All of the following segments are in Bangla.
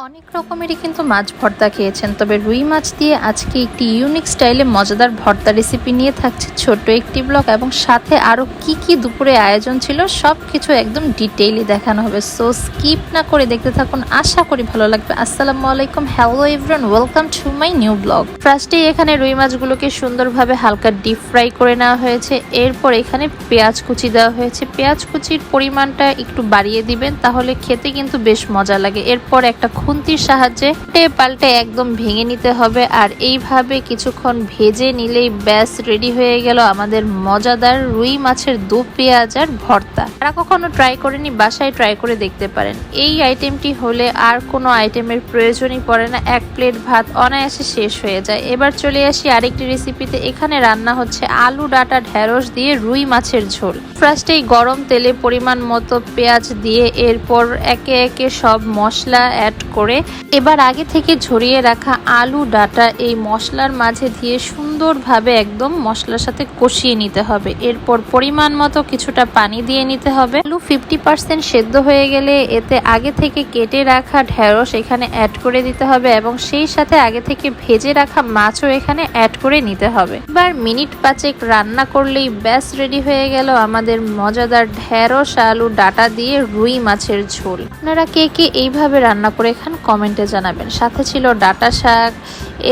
অনেক রকমেরই কিন্তু মাছ ভর্তা খেয়েছেন, তবে রুই মাছ দিয়ে আজকে একটি ইউনিক স্টাইলে মজাদার ভর্তা রেসিপি নিয়ে থাকছে ছোট্ট একটি ব্লগ, এবং সাথে আরও কি কি দুপুরে আয়োজন ছিল সব কিছু একদম ডিটেইলি দেখানো হবে। সো স্কিপ না করে দেখতে থাকুন, আশা করি ভালো লাগবে। আসসালামু আলাইকুম, hello everyone, welcome to my new blog. ফার্স্টেই এখানে রুই মাছগুলোকে সুন্দরভাবে হালকা ডিপ ফ্রাই করে নেওয়া হয়েছে। এরপর এখানে পেঁয়াজ কুচি দেওয়া হয়েছে। পেঁয়াজ কুচির পরিমাণটা একটু বাড়িয়ে দিবেন, তাহলে খেতে কিন্তু বেশ মজা লাগে। এরপর একটা খুন্তির সাহায্যে পাল্টে একদম ভেঙে নিতে হবে, আর এইভাবে কিছুক্ষণ ভেজে নিলেই ব্যাস রেডি হয়ে গেল আমাদের মজাদার রুই মাছের দো পেঁয়াজ আর ভর্তা। যারা কখনো ট্রাই করেনি বাসায় ট্রাই করে দেখতে পারেন। এই আইটেমটি হলে আর কোনো আইটেমের প্রয়োজনই পড়ে না, এক প্লেট ভাত অনায়াসে শেষ হয়ে যায়। এবার চলে আসি আরেকটি রেসিপিতে। এখানে রান্না হচ্ছে আলু ডাঁটা ঢেঁড়স দিয়ে রুই মাছের ঝোল। ফার্স্টেই গরম তেলে পরিমাণ মতো পেঁয়াজ দিয়ে এরপর একে একে সব মশলা অ্যাড করে এবার আগে থেকে ঝরিয়ে রাখা আলু ডাঁটা এই মশলার মাঝে দিয়ে সুন্দরভাবে একদম মশলার সাথে কষিয়ে নিতে হবে। এরপর পরিমাণ মতো কিছুটা পানি দিয়ে নিতে হবে। আলু 50% সেদ্ধ হয়ে গেলে এতে আগে থেকে কেটে রাখা ঢেঁড়স এখানে অ্যাড করে দিতে হবে, এবং সেই সাথে আগে থেকে ভেজে রাখা মাছও এখানে অ্যাড করে নিতে হবে। এবার মিনিট 5 রান্না করলেই ব্যাস রেডি হয়ে গেল আমাদের মজাদার ঢেঁড়স আলু ডাঁটা দিয়ে রুই মাছের ঝোল। আপনারা কে কে এইভাবে রান্না করে খান কমেন্টে জানাবেন। সাথে ছিল ডাঁটা শাক,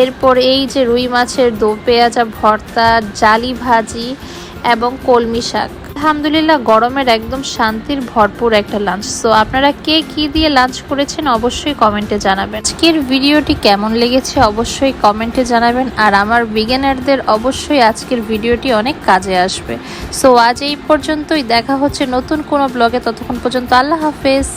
এরপর এই যে রুই মাছের দো পেঁয়াজা ভর্তা, জালি ভাজি এবং কলমি শাক। আলহামদুলিল্লাহ, গরমের একদম শান্তির ভরপুর একটা লাঞ্চ। সো আপনারা কে কি দিয়ে লাঞ্চ করেছেন অবশ্যই কমেন্টে জানাবেন। আজকের ভিডিওটি কেমন লেগেছে অবশ্যই কমেন্টে জানাবেন, আর আমার বিগিনারদের অবশ্যই আজকের ভিডিওটি অনেক কাজে আসবে। সো আজ এই পর্যন্তই, দেখা হচ্ছে নতুন কোনো ব্লগে। ততক্ষণ পর্যন্ত আল্লাহ হাফেজ।